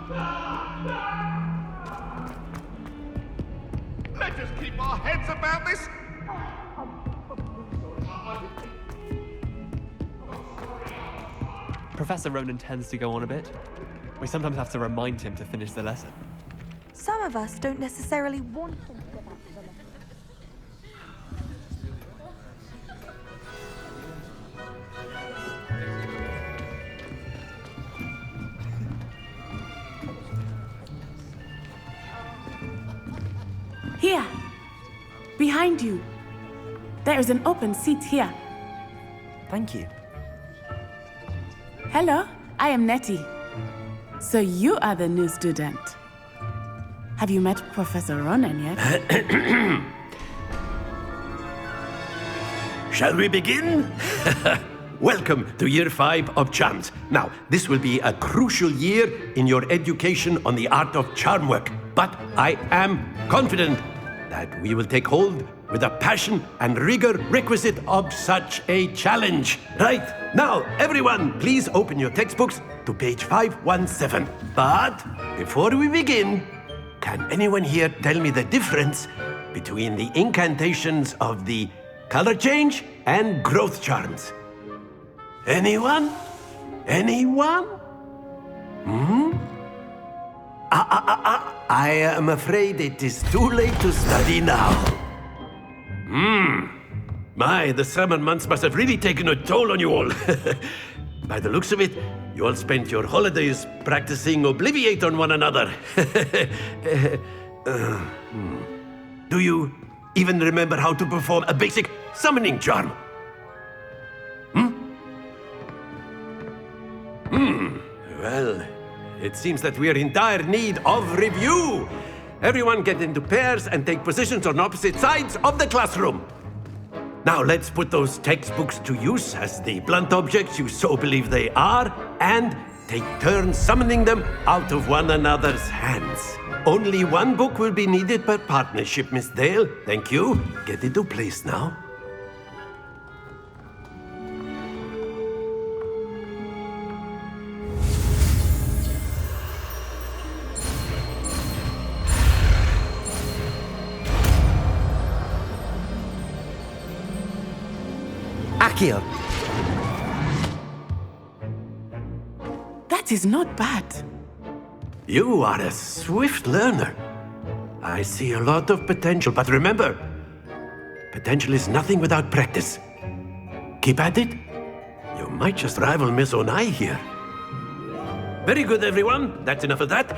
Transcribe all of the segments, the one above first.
Let us keep our heads about this. Professor Ronan tends to go on a bit. We sometimes have to remind him to finish the lesson. Some of us don't necessarily want him to go back to the lesson. Here, behind you. There is an open seat here. Thank you. Hello, I am Nettie. So you are the new student. Have you met Professor Ronan yet? Shall we begin? Welcome to Year 5 of Charms. Now, this will be a crucial year in your education on the art of charm work. But I am confident that we will take hold with the passion and rigor requisite of such a challenge. Right, now, everyone, please open your textbooks to page 517. But before we begin, can anyone here tell me the difference between the incantations of the color change and growth charms? Anyone? Anyone? I am afraid it is too late to study now. My, the summer months must have really taken a toll on you all. By the looks of it, you all spent your holidays practicing Obliviate on one another. Do you even remember how to perform a basic summoning charm? Well, it seems that we are in dire need of review. Everyone get into pairs and take positions on opposite sides of the classroom. Now let's put those textbooks to use as the blunt objects you so believe they are, and take turns summoning them out of one another's hands. Only one book will be needed per partnership, Miss Dale. Thank you. Get into place now. Akio. That is not bad. You are a swift learner. I see a lot of potential, but remember, potential is nothing without practice. Keep at it. You might just rival Miss Onai here. Very good, everyone. That's enough of that.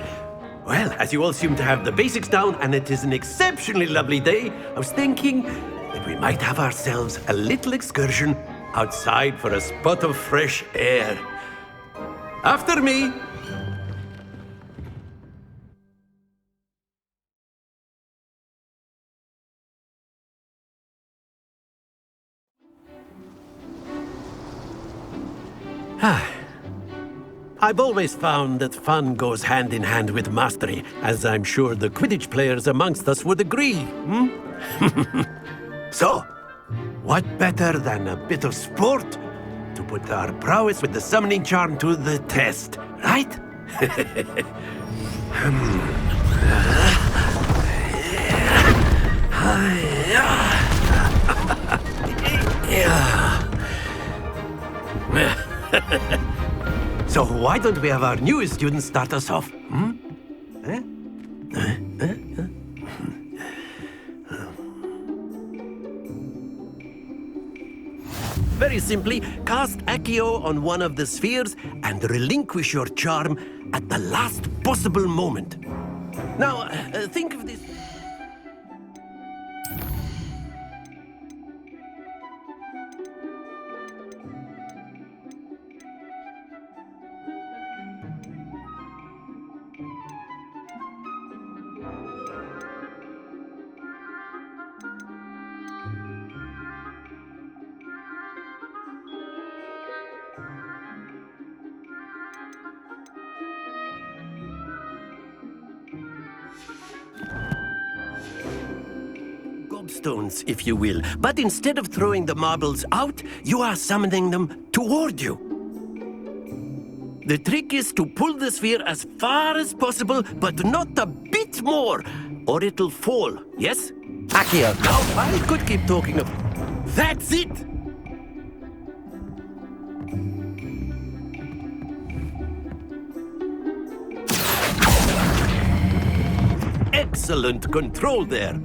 Well, as you all seem to have the basics down, and it is an exceptionally lovely day, I was thinking that we might have ourselves a little excursion outside for a spot of fresh air. After me. I've always found that fun goes hand in hand with mastery, as I'm sure the Quidditch players amongst us would agree. So, what better than a bit of sport to put our prowess with the summoning charm to the test, right? So why don't we have our newest student start us off? Very simply, cast Accio on one of the spheres and relinquish your charm at the last possible moment. Now, think of this. Gobstones, if you will. But instead of throwing the marbles out, you are summoning them toward you. The trick is to pull the sphere as far as possible, but not a bit more, or it'll fall, yes? Accio. Now, I could keep talking of... That's it! Excellent control there.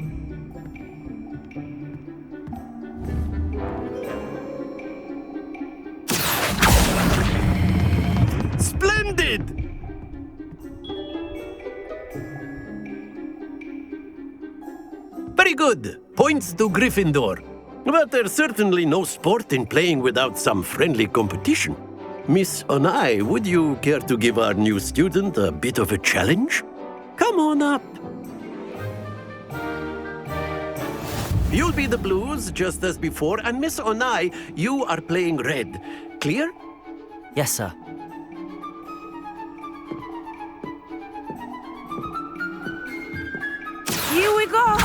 Splendid! Very good. Points to Gryffindor. But there's certainly no sport in playing without some friendly competition. Miss Onai, would you care to give our new student a bit of a challenge? Come on up. You'll be the blues, just as before, and Miss Onai, you are playing red. Clear? Yes, sir. Here we go!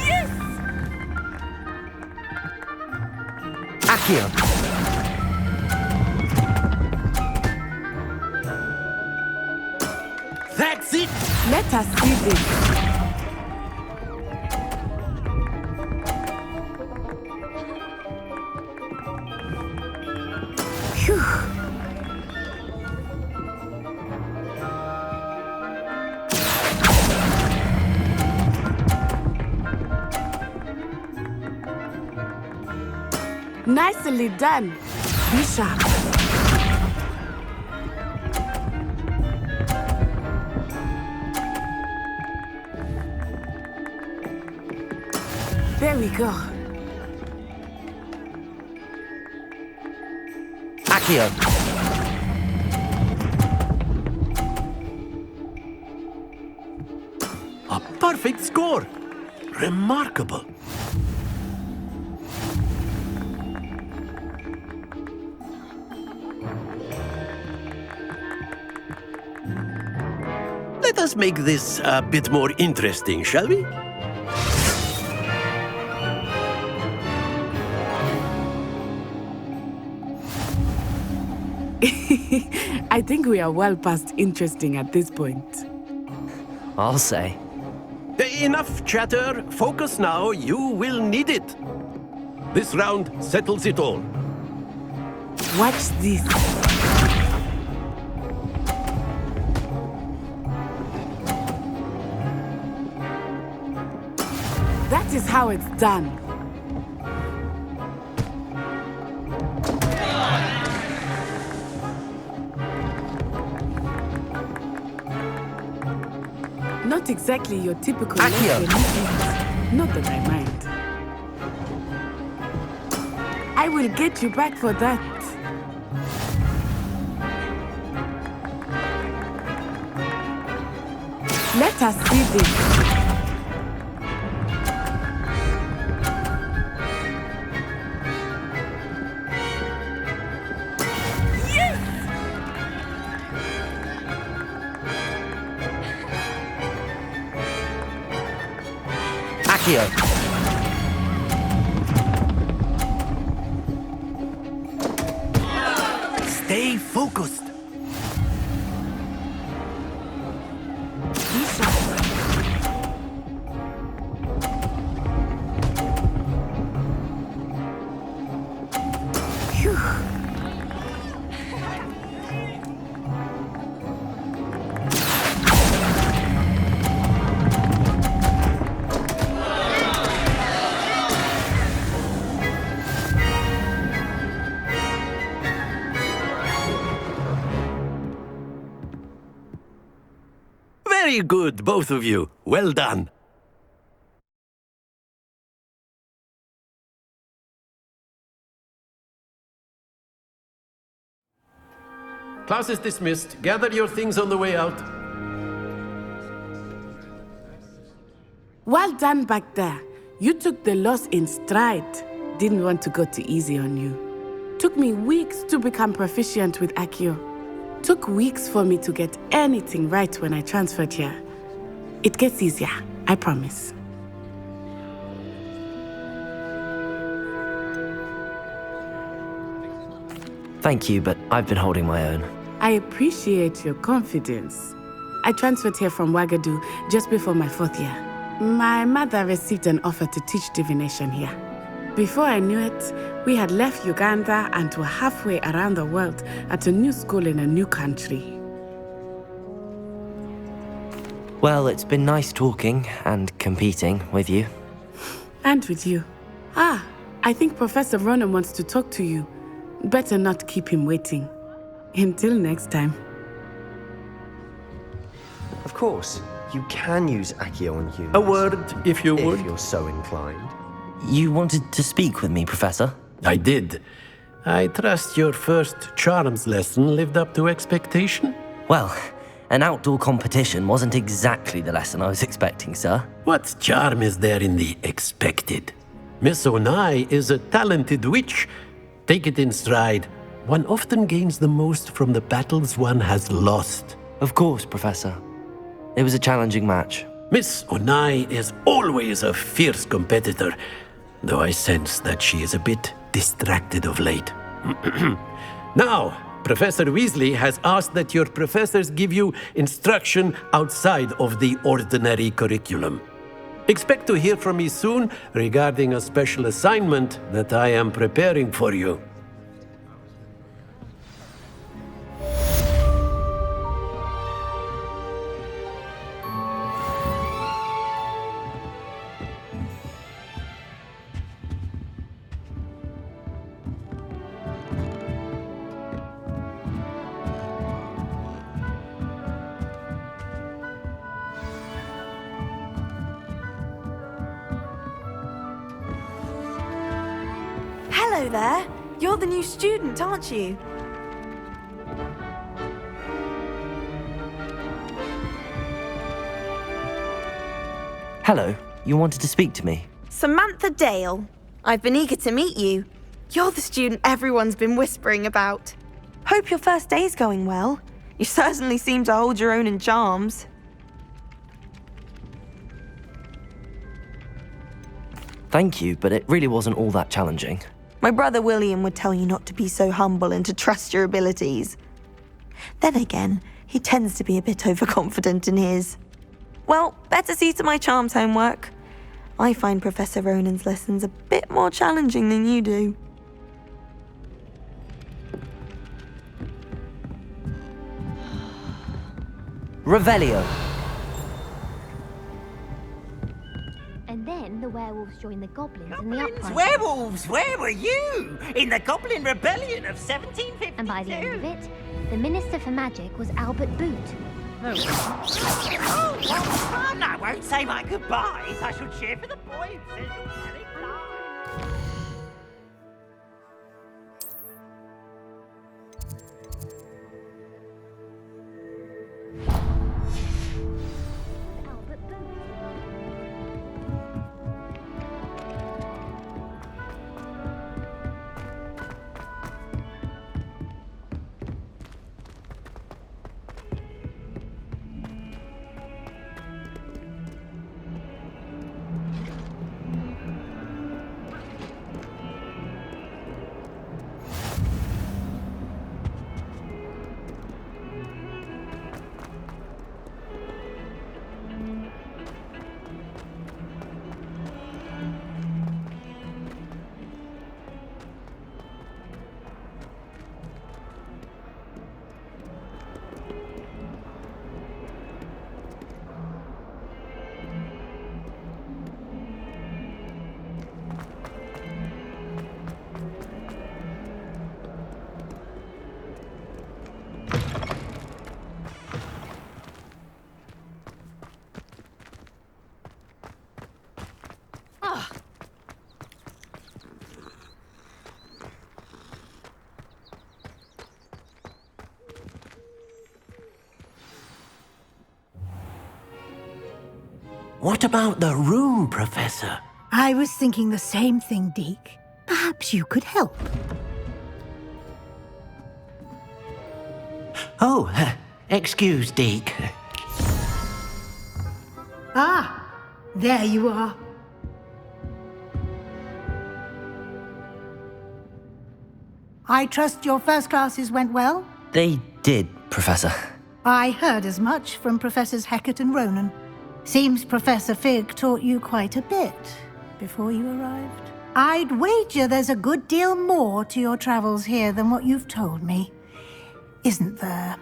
Yes! Accio. That's it! Let us see this. Phew. Nicely done, Bishop. There we go. Accio. A perfect score! Remarkable! Let us make this a bit more interesting, shall we? I think we are well past interesting at this point. I'll say. Enough chatter. Focus now. You will need it. This round settles it all. Watch this. That is how it's done. Not exactly your typical Accio. lesbian. Not that I mind. I will get you back for that. Let us see this. Accio. Stay focused. Very good, both of you. Well done. Class is dismissed. Gather your things on the way out. Well done back there. You took the loss in stride. Didn't want to go too easy on you. Took me weeks to become proficient with Accio. Took weeks for me to get anything right when I transferred here. It gets easier, I promise. Thank you, but I've been holding my own. I appreciate your confidence. I transferred here from Wagadu just before my 4th year. My mother received an offer to teach divination here. Before I knew it, we had left Uganda and were halfway around the world at a new school in a new country. Well, it's been nice talking and competing with you. And with you. I think Professor Ronan wants to talk to you. Better not keep him waiting. Until next time. Of course, you can use Accio on humans. A word, if you would. If you're so inclined. You wanted to speak with me, Professor? I did. I trust your first charms lesson lived up to expectation? Well, an outdoor competition wasn't exactly the lesson I was expecting, sir. What charm is there in the expected? Miss Onai is a talented witch. Take it in stride. One often gains the most from the battles one has lost. Of course, Professor. It was a challenging match. Miss Onai is always a fierce competitor, though I sense that she is a bit distracted of late. Now, Professor Weasley has asked that your professors give you instruction outside of the ordinary curriculum. Expect to hear from me soon regarding a special assignment that I am preparing for you. Hello there. You're the new student, aren't you? Hello, you wanted to speak to me? Samantha Dale. I've been eager to meet you. You're the student everyone's been whispering about. Hope your first day's going well. You certainly seem to hold your own in charms. Thank you, but it really wasn't all that challenging. My brother William would tell you not to be so humble and to trust your abilities. Then again, he tends to be a bit overconfident in his. Well, better see to my charms homework. I find Professor Ronan's lessons a bit more challenging than you do. Revelio. And then the werewolves joined the goblins in the Goblins, uprising. werewolves, where were you? In the Goblin Rebellion of 1752. And by the end of it, the Minister for Magic was Albert Boot. Oh, what fun! I won't say my goodbyes. I shall cheer for the boy who says you'll tell it live. Albert Boot. What about the room, Professor? I was thinking the same thing, Deke. Perhaps you could help. Oh, excuse, Deke. Ah, there you are. I trust your first classes went well? They did, Professor. I heard as much from Professors Hecat and Ronan. Seems Professor Fig taught you quite a bit before you arrived. I'd wager there's a good deal more to your travels here than what you've told me. Isn't there?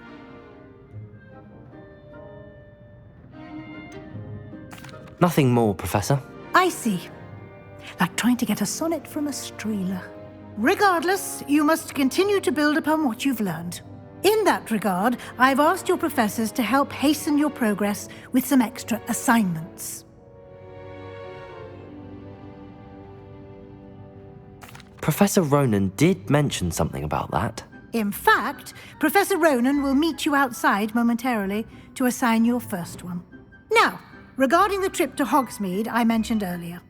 Nothing more, Professor. I see. Like trying to get a sonnet from a streeler. Regardless, you must continue to build upon what you've learned. In that regard, I've asked your professors to help hasten your progress with some extra assignments. Professor Ronan did mention something about that. In fact, Professor Ronan will meet you outside momentarily to assign your first one. Now, regarding the trip to Hogsmeade I mentioned earlier,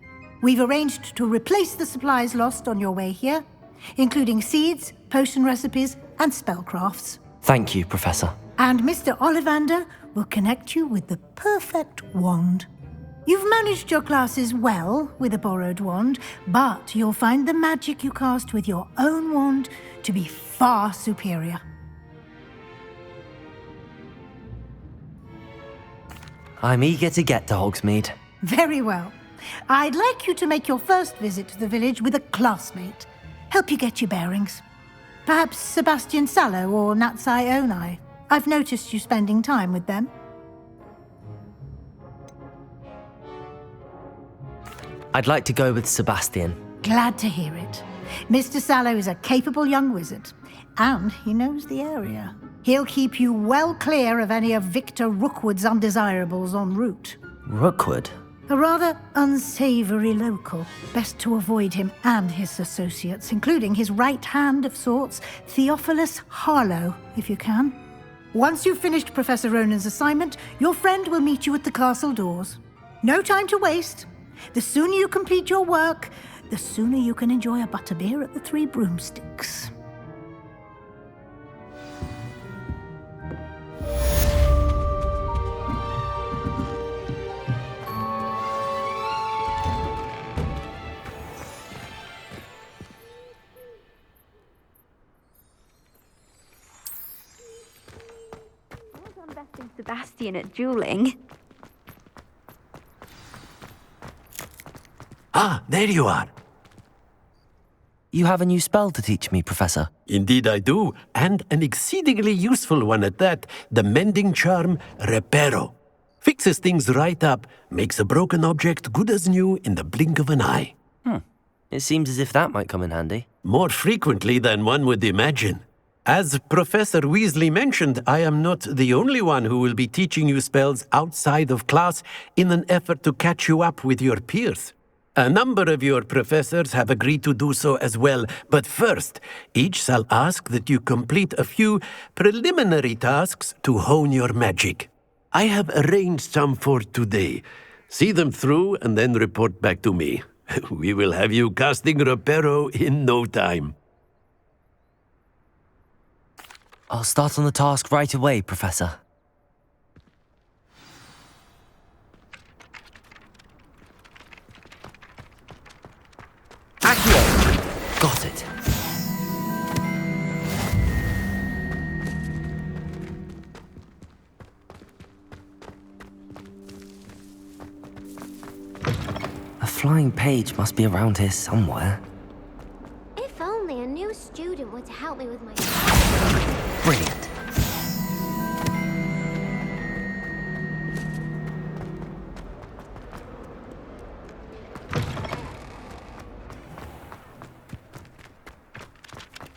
we've arranged to replace the supplies lost on your way here, including seeds, potion recipes, and spellcrafts. Thank you, Professor. And Mr. Ollivander will connect you with the perfect wand. You've managed your classes well with a borrowed wand, but you'll find the magic you cast with your own wand to be far superior. I'm eager to get to Hogsmeade. Very well. I'd like you to make your first visit to the village with a classmate. Help you get your bearings. Perhaps Sebastian Sallow or Natsai Onai. I've noticed you spending time with them. I'd like to go with Sebastian. Glad to hear it. Mr. Sallow is a capable young wizard, and he knows the area. He'll keep you well clear of any of Victor Rookwood's undesirables en route. Rookwood? A rather unsavory local. Best to avoid him and his associates, including his right hand of sorts, Theophilus Harlow, if you can. Once you've finished Professor Ronan's assignment, your friend will meet you at the castle doors. No time to waste. The sooner you complete your work, the sooner you can enjoy a butterbeer at the Three Broomsticks. Well done besting Sebastian at dueling. Ah, there you are. You have a new spell to teach me, Professor. Indeed I do, and an exceedingly useful one at that. The mending charm, Reparo. Fixes things right up, makes a broken object good as new in the blink of an eye. It seems as if that might come in handy. More frequently than one would imagine. As Professor Weasley mentioned, I am not the only one who will be teaching you spells outside of class in an effort to catch you up with your peers. A number of your professors have agreed to do so as well, but first, each shall ask that you complete a few preliminary tasks to hone your magic. I have arranged some for today. See them through and then report back to me. We will have you casting Reparo in no time. I'll start on the task right away, Professor. Accio! Got it. A flying page must be around here somewhere. If only a new student were to help me with my... Brilliant.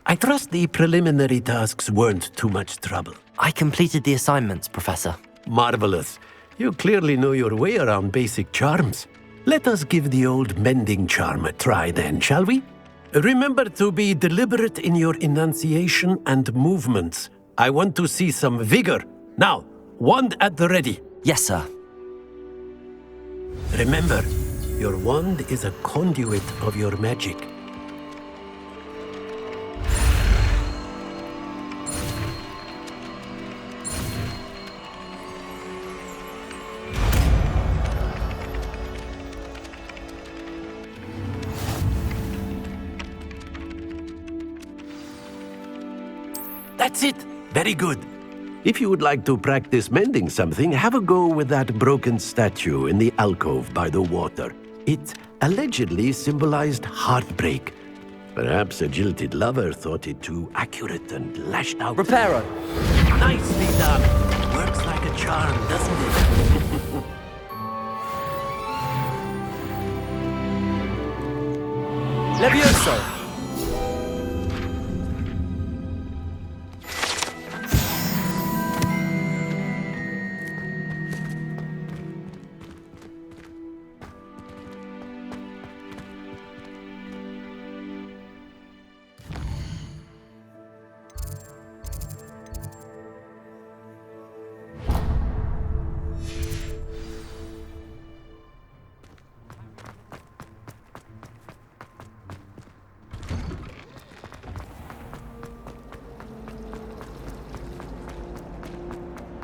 I trust the preliminary tasks weren't too much trouble. I completed the assignments, Professor. Marvelous. You clearly know your way around basic charms. Let us give the old mending charm a try then, shall we? Remember to be deliberate in your enunciation and movements. I want to see some vigor. Now, wand at the ready. Yes, sir. Remember, your wand is a conduit of your magic. That's it. Very good. If you would like to practice mending something, have a go with that broken statue in the alcove by the water. It allegedly symbolized heartbreak. Perhaps a jilted lover thought it too accurate and lashed out. Reparo. Nicely done. Works like a charm, doesn't it? Levioso.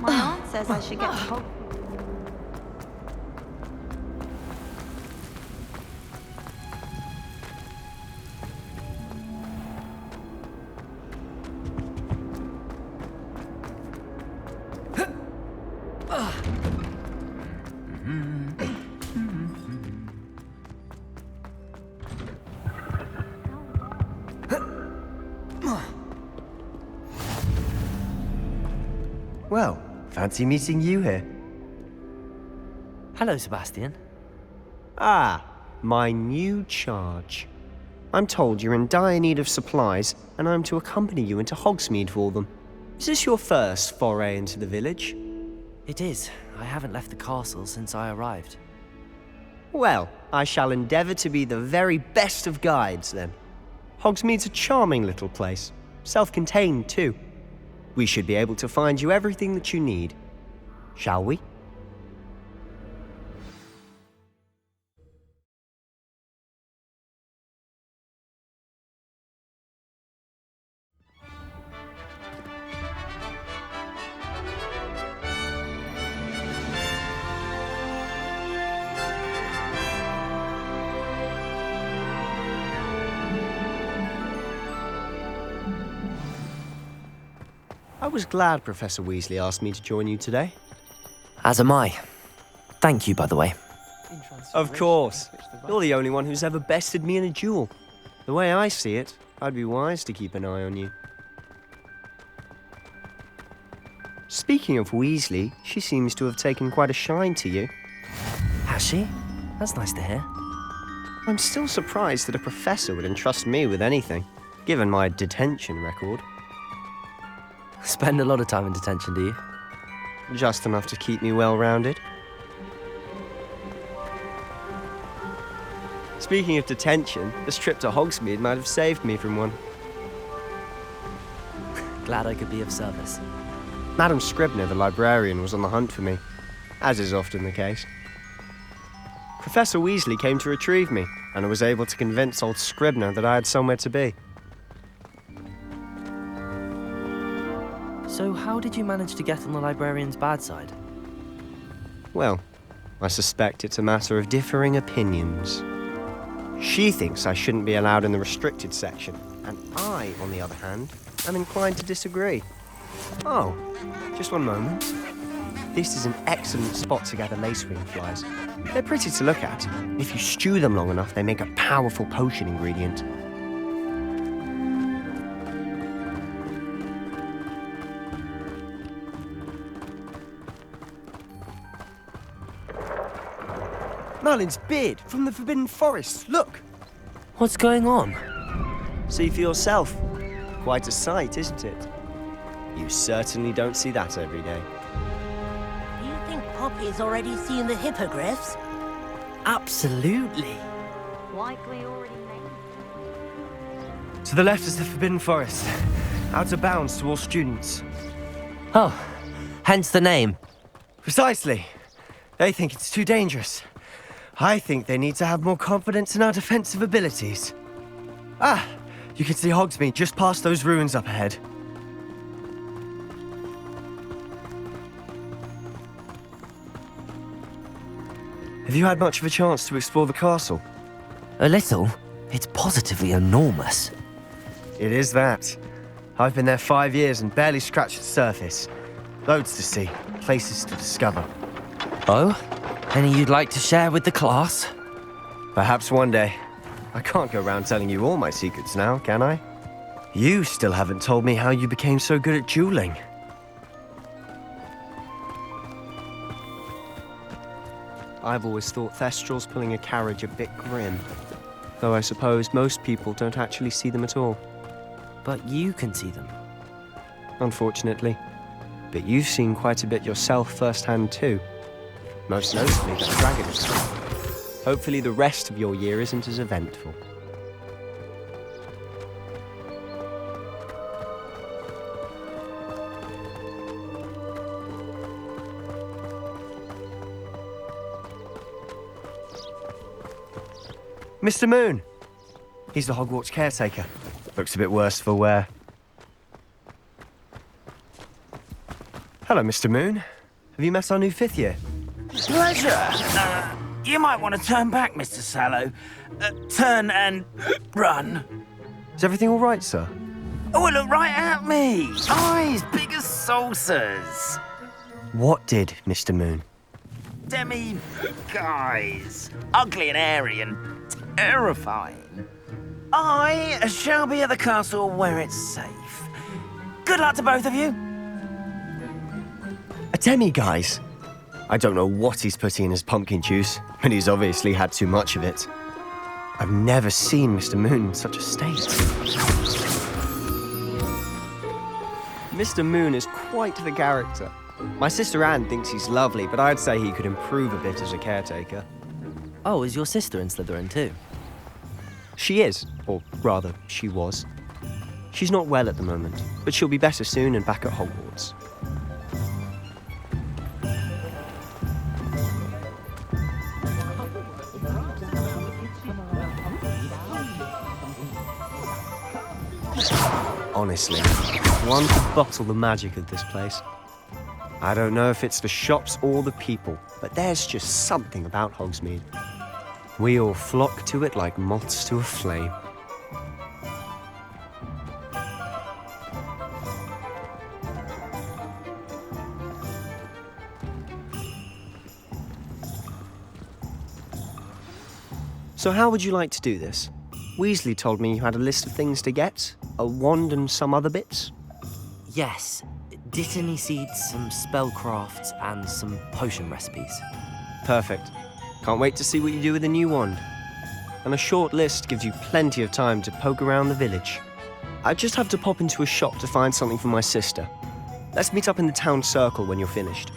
My aunt says I should get to Hogwarts. Well, fancy meeting you here. Hello, Sebastian. Ah, my new charge. I'm told you're in dire need of supplies, and I'm to accompany you into Hogsmeade for them. Is this your first foray into the village? It is. I haven't left the castle since I arrived. Well, I shall endeavour to be the very best of guides, then. Hogsmeade's a charming little place. Self-contained, too. We should be able to find you everything that you need. Shall we? I was glad Professor Weasley asked me to join you today. As am I. Thank you, by the way. Of course. You're the only one who's ever bested me in a duel. The way I see it, I'd be wise to keep an eye on you. Speaking of Weasley, she seems to have taken quite a shine to you. Has she? That's nice to hear. I'm still surprised that a professor would entrust me with anything, given my detention record. Spend a lot of time in detention, do you? Just enough to keep me well-rounded. Speaking of detention, this trip to Hogsmeade might have saved me from one. Glad I could be of service. Madam Scribner, the librarian, was on the hunt for me, as is often the case. Professor Weasley came to retrieve me, and I was able to convince old Scribner that I had somewhere to be. So how did you manage to get on the librarian's bad side? Well, I suspect it's a matter of differing opinions. She thinks I shouldn't be allowed in the restricted section, and I, on the other hand, am inclined to disagree. Oh, just one moment. This is an excellent spot to gather lacewing flies. They're pretty to look at. If you stew them long enough, they make a powerful potion ingredient. Merlin's beard from the Forbidden Forest. Look! What's going on? See for yourself. Quite a sight, isn't it? You certainly don't see that every day. Do you think Poppy's already seen the hippogriffs? Absolutely. Likely already made. To the left is the Forbidden Forest. Out of bounds to all students. Oh, hence the name. Precisely. They think it's too dangerous. I think they need to have more confidence in our defensive abilities. Ah, you can see Hogsmeade just past those ruins up ahead. Have you had much of a chance to explore the castle? A little. It's positively enormous. It is that. I've been there 5 years and barely scratched the surface. Loads to see, places to discover. Oh? Any you'd like to share with the class? Perhaps one day. I can't go around telling you all my secrets now, can I? You still haven't told me how you became so good at dueling. I've always thought Thestrals pulling a carriage a bit grim. Though I suppose most people don't actually see them at all. But you can see them. Unfortunately. But you've seen quite a bit yourself firsthand too. Most notably the dragon. Hopefully the rest of your year isn't as eventful. Mr. Moon! He's the Hogwarts caretaker. Looks a bit worse for wear. Hello, Mr. Moon. Have you met our new 5th year? Pleasure. You might want to turn back, Mr. Sallow. Turn and run. Is everything all right, sir? Oh, look right at me. Eyes big as saucers. What did, Mr. Moon? Demi-guys. Ugly and airy and terrifying. I shall be at the castle where it's safe. Good luck to both of you. A demi-guise? I don't know what he's putting in his pumpkin juice, but he's obviously had too much of it. I've never seen Mr. Moon in such a state. Mr. Moon is quite the character. My sister Anne thinks he's lovely, but I'd say he could improve a bit as a caretaker. Oh, is your sister in Slytherin too? She is, or rather, she was. She's not well at the moment, but she'll be better soon and back at Hogwarts. Honestly, one could bottle the magic of this place. I don't know if it's the shops or the people, but there's just something about Hogsmeade. We all flock to it like moths to a flame. So how would you like to do this? Weasley told me you had a list of things to get, a wand and some other bits. Yes. Dittany seeds, some spellcrafts, and some potion recipes. Perfect. Can't wait to see what you do with the new wand. And a short list gives you plenty of time to poke around the village. I just have to pop into a shop to find something for my sister. Let's meet up in the town circle when you're finished.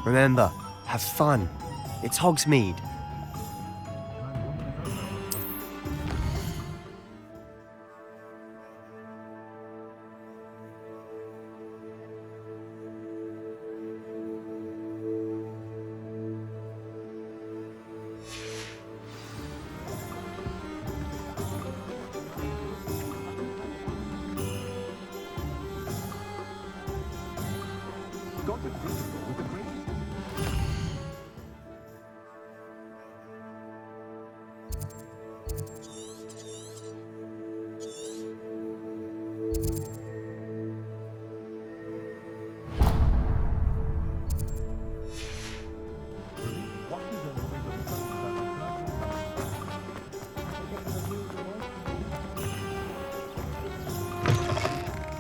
Remember, have fun. It's Hogsmeade.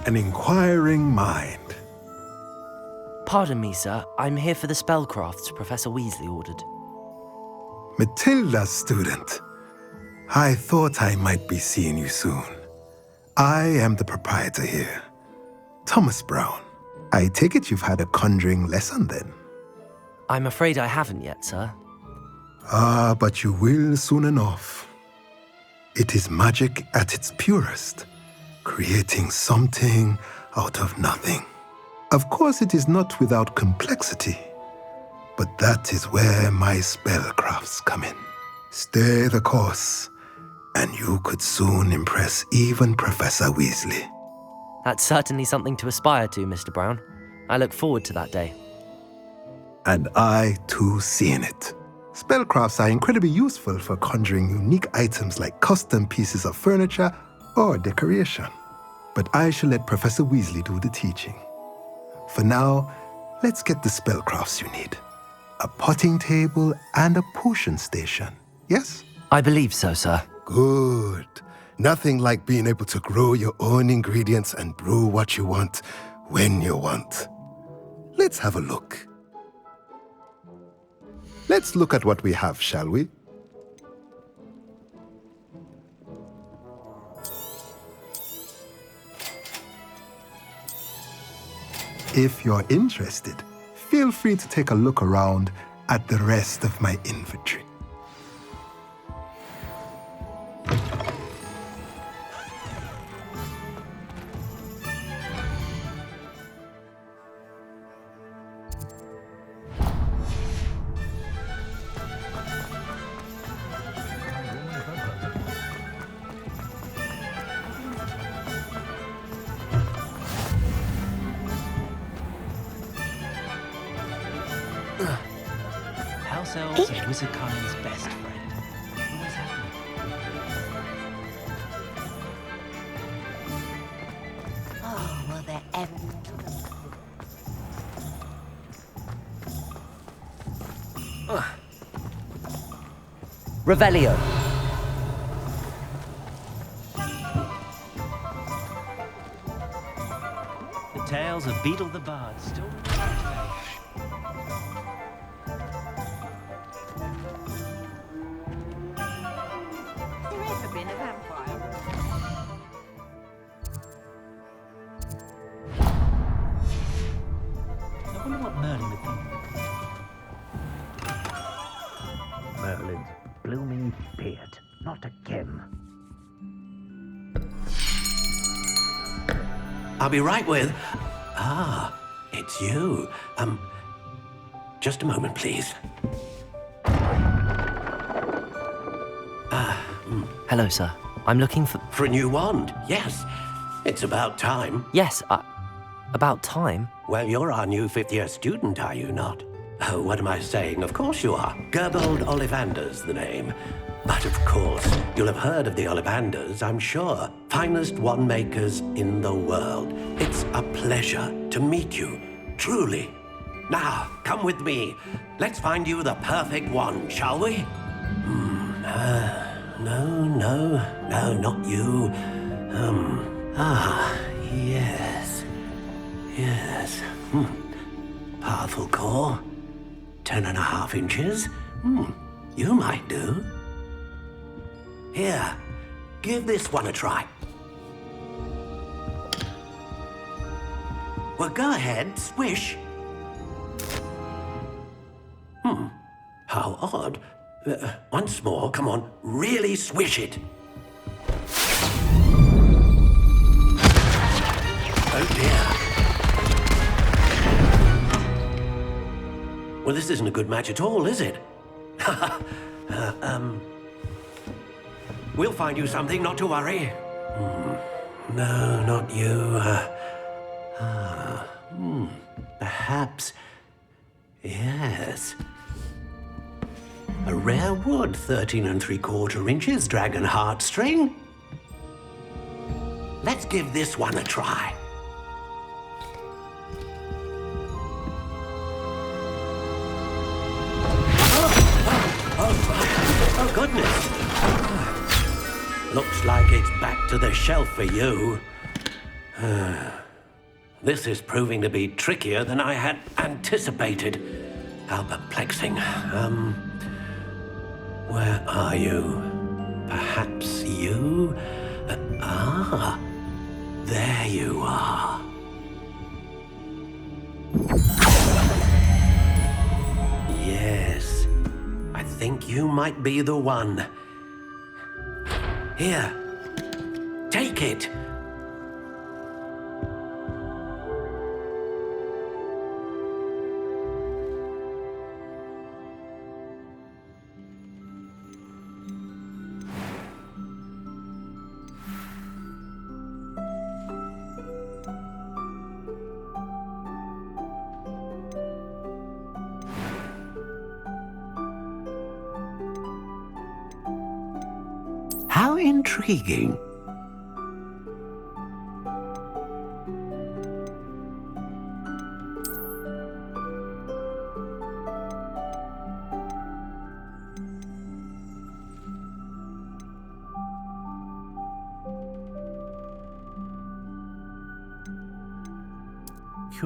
An inquiring mind. Pardon me, sir. I'm here for the spellcrafts Professor Weasley ordered. Matilda's student. I thought I might be seeing you soon. I am the proprietor here, Thomas Brown. I take it you've had a conjuring lesson then? I'm afraid I haven't yet, sir. Ah, but you will soon enough. It is magic at its purest, creating something out of nothing. Of course, it is not without complexity, but that is where my spellcrafts come in. Stay the course, and you could soon impress even Professor Weasley. That's certainly something to aspire to, Mr. Brown. I look forward to that day. And I, too, see in it. Spellcrafts are incredibly useful for conjuring unique items like custom pieces of furniture or decoration. But I shall let Professor Weasley do the teaching. For now, let's get the spellcrafts you need. A potting table and a potion station, yes? I believe so, sir. Good. Nothing like being able to grow your own ingredients and brew what you want when you want. Let's have a look. Let's look at what we have, shall we? If you're interested, feel free to take a look around at the rest of my inventory. House elves are wizardkind's best friend. Always have been. Oh, will there ever... Revelio. The tales of Beetle the Bard still remain today. Has there ever been a vampire? I wonder what Merlin would think. Merlin's blooming beard. Not again. I'll be right with... Ah, it's you. Just a moment, please. Hello, sir. I'm looking for... For a new wand, yes. It's about time. Yes, about time. Well, you're our new fifth-year student, are you not? Oh, what am I saying? Of course you are. Gerbold Ollivander's the name. But of course, you'll have heard of the Ollivanders, I'm sure. Finest wand makers in the world. It's a pleasure to meet you, truly. Now, come with me. Let's find you the perfect wand, shall we? No, not you. Yes. Powerful core. 10.5 inches. You might do. Here, give this one a try. Well, go ahead, swish. How odd. Once more, come on, really swish it. Oh dear. Well, this isn't a good match at all, is it? We'll find you something, not to worry. No, not you. Perhaps. Yes. A rare wood, 13 3/4 inches, dragon heartstring. Let's give this one a try. Oh, goodness. Looks like it's back to the shelf for you. This is proving to be trickier than I had anticipated. How perplexing. Where are you? Perhaps you? There you are. Yes, I think you might be the one. Here, take it. How intriguing.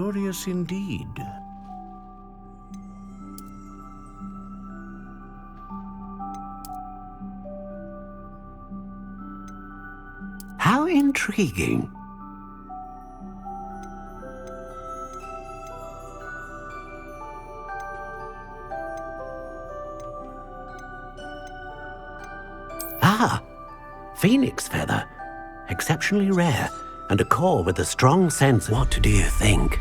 Curious indeed. How intriguing. Ah, phoenix feather. Exceptionally rare, and a core with a strong sense. What do you think?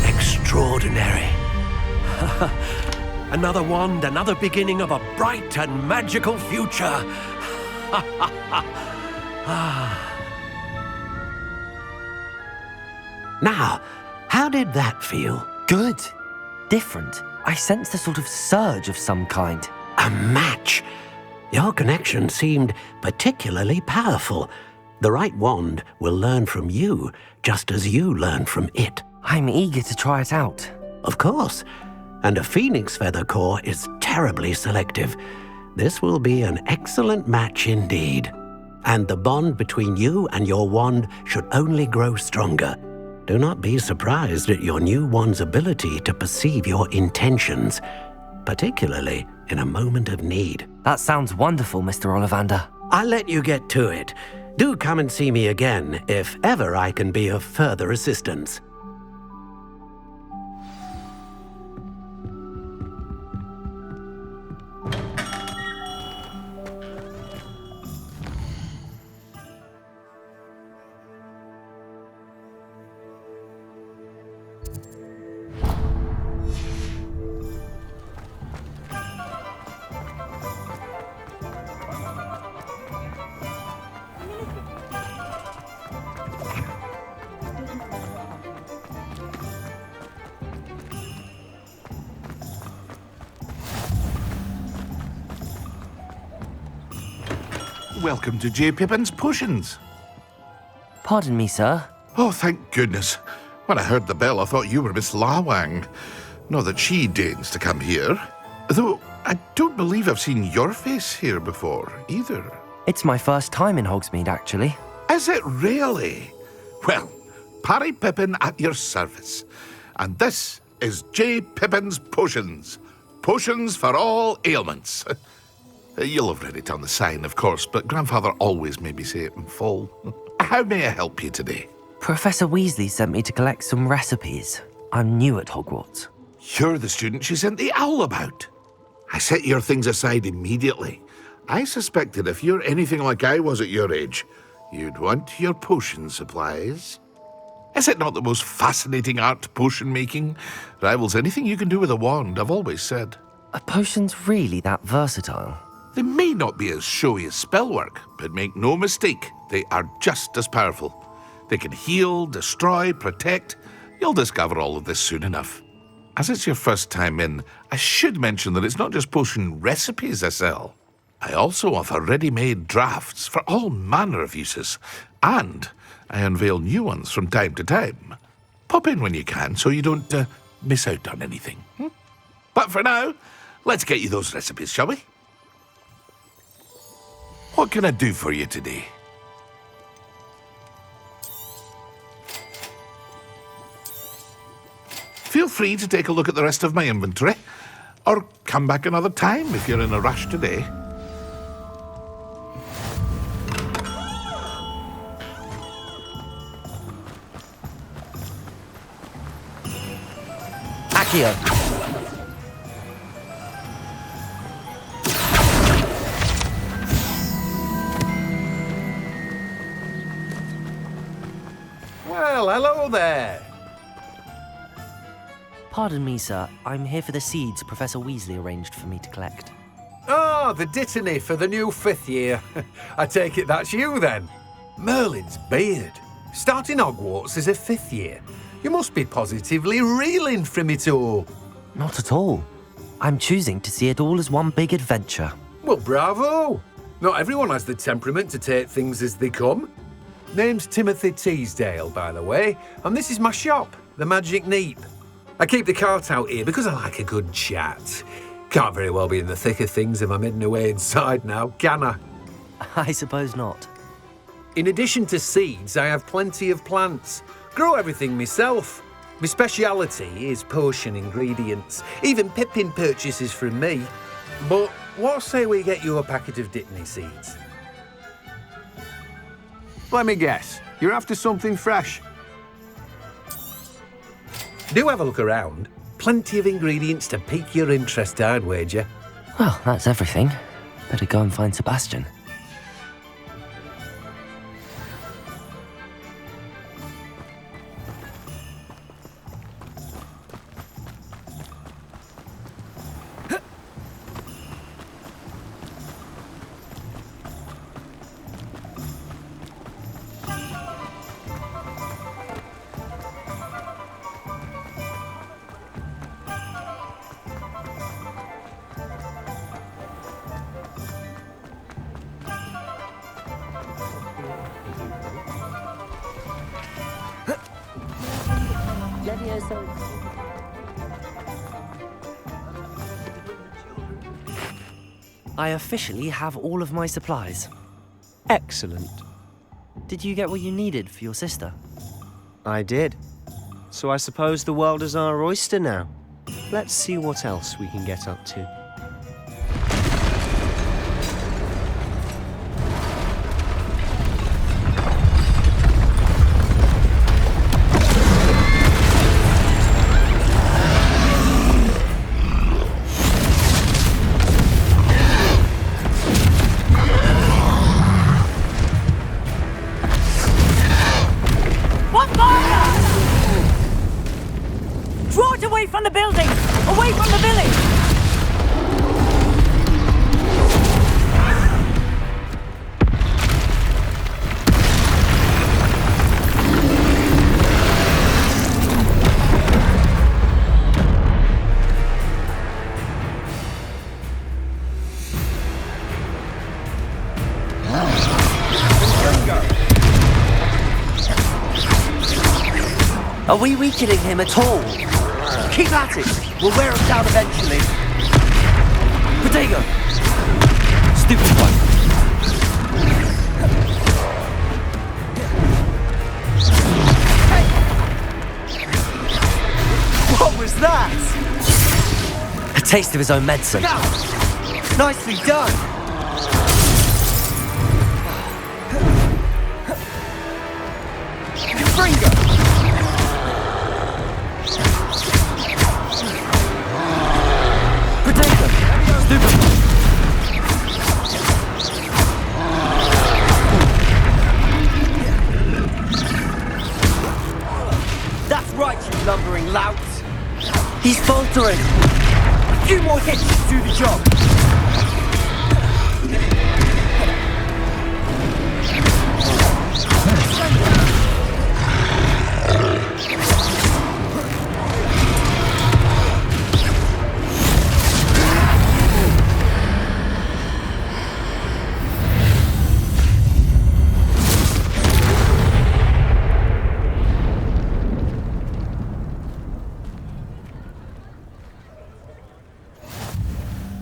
Extraordinary. Another wand, another beginning of a bright and magical future. Now, how did that feel? Good. Different. I sensed a sort of surge of some kind. A match. Your connection seemed particularly powerful. The right wand will learn from you, just as you learn from it. I'm eager to try it out. Of course. And a phoenix feather core is terribly selective. This will be an excellent match indeed. And the bond between you and your wand should only grow stronger. Do not be surprised at your new wand's ability to perceive your intentions, particularly in a moment of need. That sounds wonderful, Mr. Ollivander. I'll let you get to it. Do come and see me again if ever I can be of further assistance. Welcome to J. Pippin's Potions. Pardon me, sir. Oh, thank goodness. When I heard the bell, I thought you were Miss Lawang. Not that she deigns to come here. Though, I don't believe I've seen your face here before, either. It's my first time in Hogsmeade, actually. Is it really? Well, Parry Pippin at your service. And this is J. Pippin's Potions. Potions for all ailments. You'll have read it on the sign, of course, but Grandfather always made me say it in full. How may I help you today? Professor Weasley sent me to collect some recipes. I'm new at Hogwarts. You're the student she sent the owl about. I set your things aside immediately. I suspected if you're anything like I was at your age, you'd want your potion supplies. Is it not the most fascinating art, potion making? Rivals anything you can do with a wand, I've always said. Are potions really that versatile? They may not be as showy as spellwork, but make no mistake, they are just as powerful. They can heal, destroy, protect. You'll discover all of this soon enough. As it's your first time in, I should mention that it's not just potion recipes I sell. I also offer ready-made drafts for all manner of uses, and I unveil new ones from time to time. Pop in when you can so you don't miss out on anything. But for now, let's get you those recipes, shall we? What can I do for you today? Feel free to take a look at the rest of my inventory, or come back another time if you're in a rush today. Accio. Well, hello there. Pardon me, sir. I'm here for the seeds Professor Weasley arranged for me to collect. Oh, the dittany for the new 5th year. I take it that's you, then. Merlin's beard. Starting Hogwarts as a 5th year. You must be positively reeling from it all. Not at all. I'm choosing to see it all as one big adventure. Well, bravo. Not everyone has the temperament to take things as they come. Name's Timothy Teasdale, by the way, and this is my shop, the Magic Neep. I keep the cart out here because I like a good chat. Can't very well be in the thick of things if I'm hidden away inside now, can I? I suppose not. In addition to seeds, I have plenty of plants. Grow everything myself. My speciality is potion ingredients. Even Pippin purchases from me. But what say we get you a packet of Dittany seeds? Let me guess. You're after something fresh. Do have a look around. Plenty of ingredients to pique your interest, I'd wager. Well, that's everything. Better go and find Sebastian. I officially have all of my supplies. Excellent. Did you get what you needed for your sister? I did. So I suppose the world is our oyster now. Let's see what else we can get up to. From the building! Away from the village! Are we weakening him at all? Keep at it! We'll wear him down eventually. Potato! Stupid one. Hey! What was that? A taste of his own medicine. Nicely done! Fringo! That's right, you lumbering lout. He's faltering. A few more hits to do the job.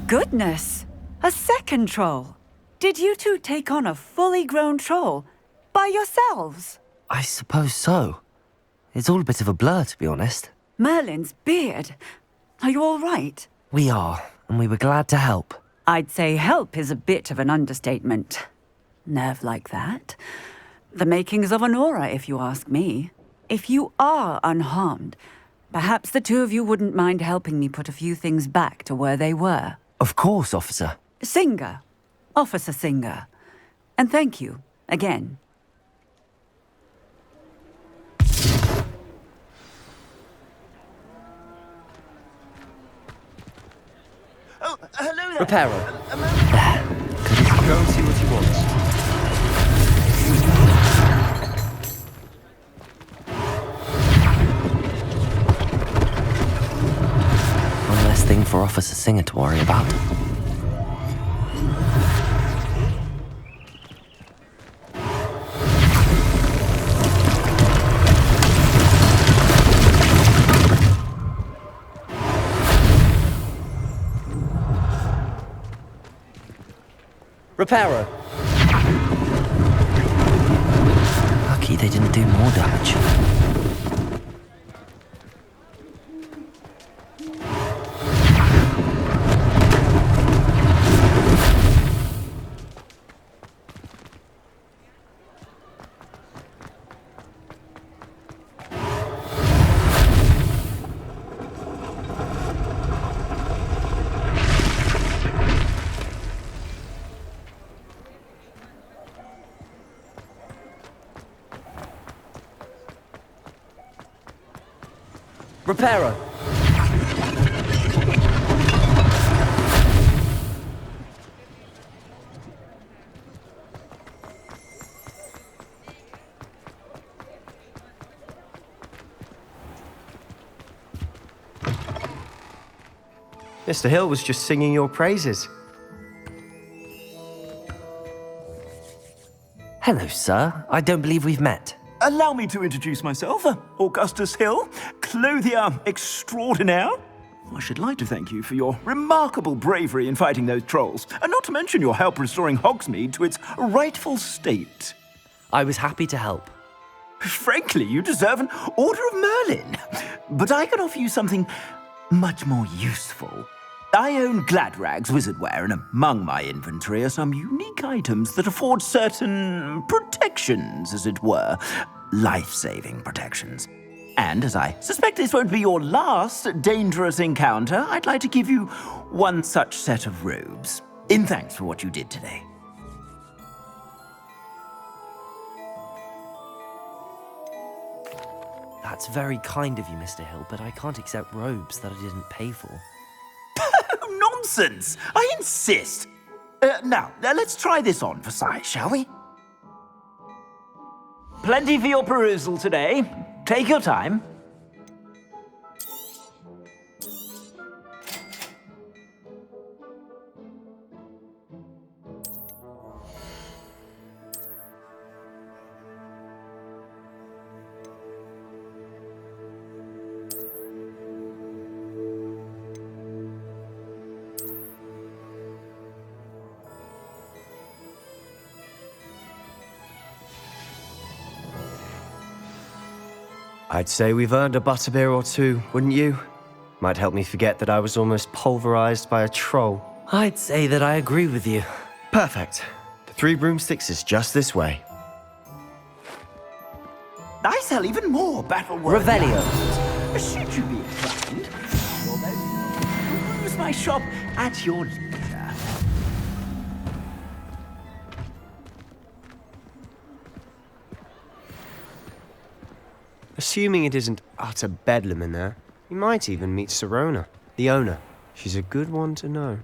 Goodness! A second troll! Did you two take on a fully grown troll? By yourselves? I suppose so. It's all a bit of a blur, to be honest. Merlin's beard. Are you all right? We are, and we were glad to help. I'd say help is a bit of an understatement. Nerve like that. The makings of an aura, if you ask me. If you are unharmed, perhaps the two of you wouldn't mind helping me put a few things back to where they were. Of course, officer. Singer. Officer Singer. And thank you, again. Oh, hello there. Reparo. There. Go and see what he wants. One less thing for Officer Singer to worry about. Reparo! Lucky they didn't do more damage. Reparo! Mr. Hill was just singing your praises. Hello, sir. I don't believe we've met. Allow me to introduce myself, Augustus Hill, clothier extraordinaire. I should like to thank you for your remarkable bravery in fighting those trolls, and not to mention your help restoring Hogsmeade to its rightful state. I was happy to help. Frankly, you deserve an Order of Merlin. But I can offer you something much more useful. I own Gladrag's wizardware, and among my inventory are some unique items that afford certain protections, as it were. Life-saving protections. And as I suspect this won't be your last dangerous encounter, I'd like to give you one such set of robes, in thanks for what you did today. That's very kind of you, Mr. Hill, but I can't accept robes that I didn't pay for. Nonsense! I insist! Now, let's try this on for size, shall we? Plenty for your perusal today. Take your time. I'd say we've earned a butterbeer or two, wouldn't you? Might help me forget that I was almost pulverized by a troll. I'd say that I agree with you. Perfect. The Three Broomsticks is just this way. I sell even more battle-worthy Revelio. items. Should you be inclined, use my shop at your leisure. Assuming it isn't utter bedlam in there, you might even meet Sirona, the owner. She's a good one to know.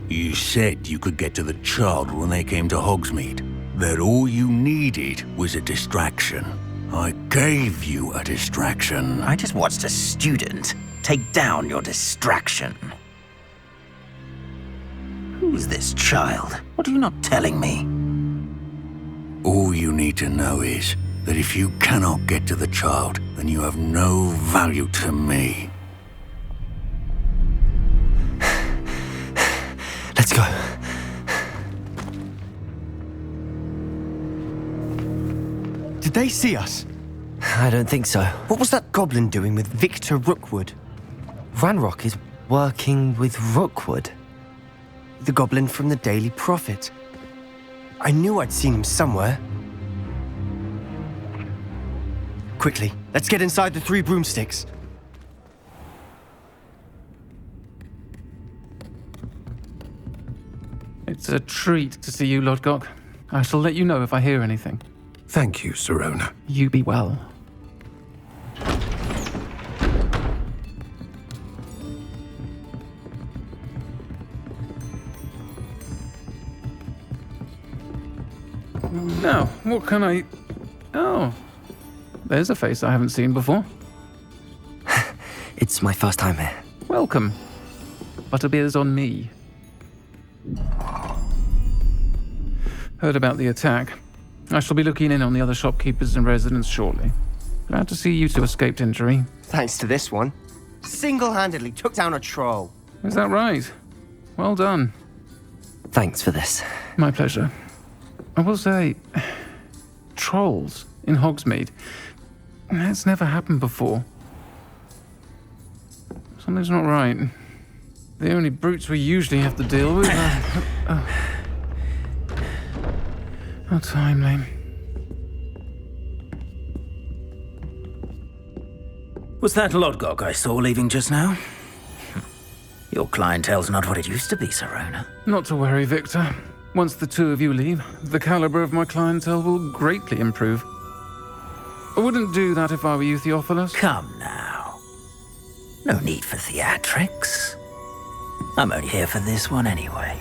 You said you could get to the child when they came to Hogsmeade. That all you needed was a distraction. I gave you a distraction. I just watched a student take down your distraction. Who's this child? What are you not telling me? All you need to know is that if you cannot get to the child, then you have no value to me. Let's go. Did they see us? I don't think so. What was that goblin doing with Victor Rookwood? Ranrock is working with Rookwood. The goblin from the Daily Prophet. I knew I'd seen him somewhere. Quickly, let's get inside the Three Broomsticks. It's a treat to see you, Lodgok. I shall let you know if I hear anything. Thank you, Sirona. You be well. Now, what can I... Oh, there's a face I haven't seen before. It's my first time here. Welcome. Butterbeer's on me. Heard about the attack. I shall be looking in on the other shopkeepers and residents shortly. Glad to see you two escaped injury. Thanks to this one. Single-handedly took down a troll. Is that right? Well done. Thanks for this. My pleasure. I will say, trolls in Hogsmeade. That's never happened before. Something's not right. The only brutes we usually have to deal with are... How timely. Was that Lodgok I saw leaving just now? Your clientele's not what it used to be, Sirona. Not to worry, Victor. Once the two of you leave, the caliber of my clientele will greatly improve. I wouldn't do that if I were you, Theophilus. Come now. No need for theatrics. I'm only here for this one anyway.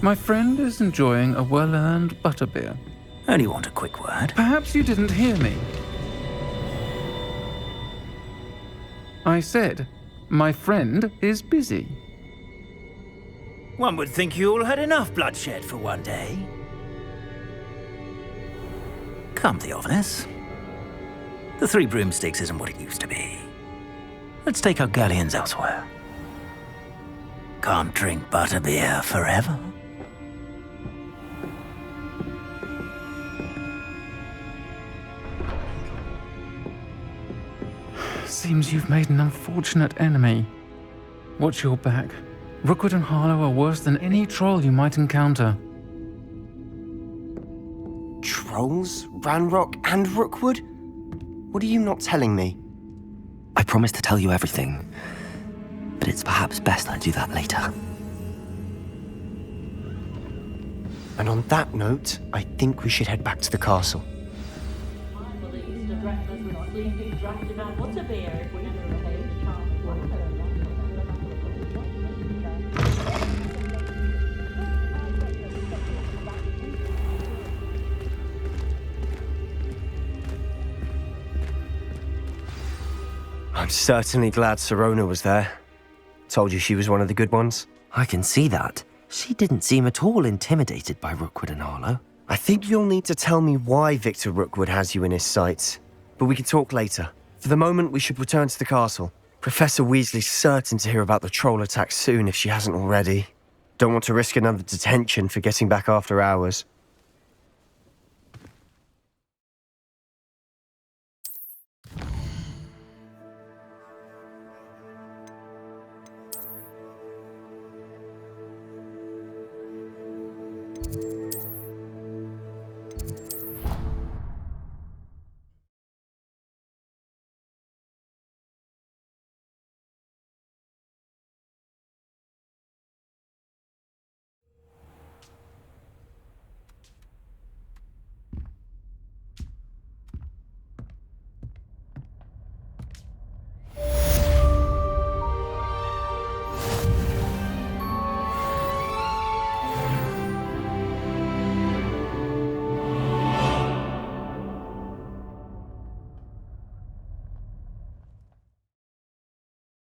My friend is enjoying a well-earned butterbeer. Only want a quick word. Perhaps you didn't hear me. I said, my friend is busy. One would think you all had enough bloodshed for one day. Come, Theophilus. The Three Broomsticks isn't what it used to be. Let's take our galleons elsewhere. Can't drink butterbeer forever. Seems you've made an unfortunate enemy. Watch your back. Rookwood and Harlow are worse than any troll you might encounter. Trolls? Ranrock and Rookwood? What are you not telling me? I promise to tell you everything, but it's perhaps best I do that later. And on that note, I think we should head back to the castle. I'm certainly glad Sirona was there. Told you she was one of the good ones. I can see that. She didn't seem at all intimidated by Rookwood and Harlow. I think you'll need to tell me why Victor Rookwood has you in his sights. But we can talk later. For the moment, we should return to the castle. Professor Weasley's certain to hear about the troll attack soon if she hasn't already. Don't want to risk another detention for getting back after hours. you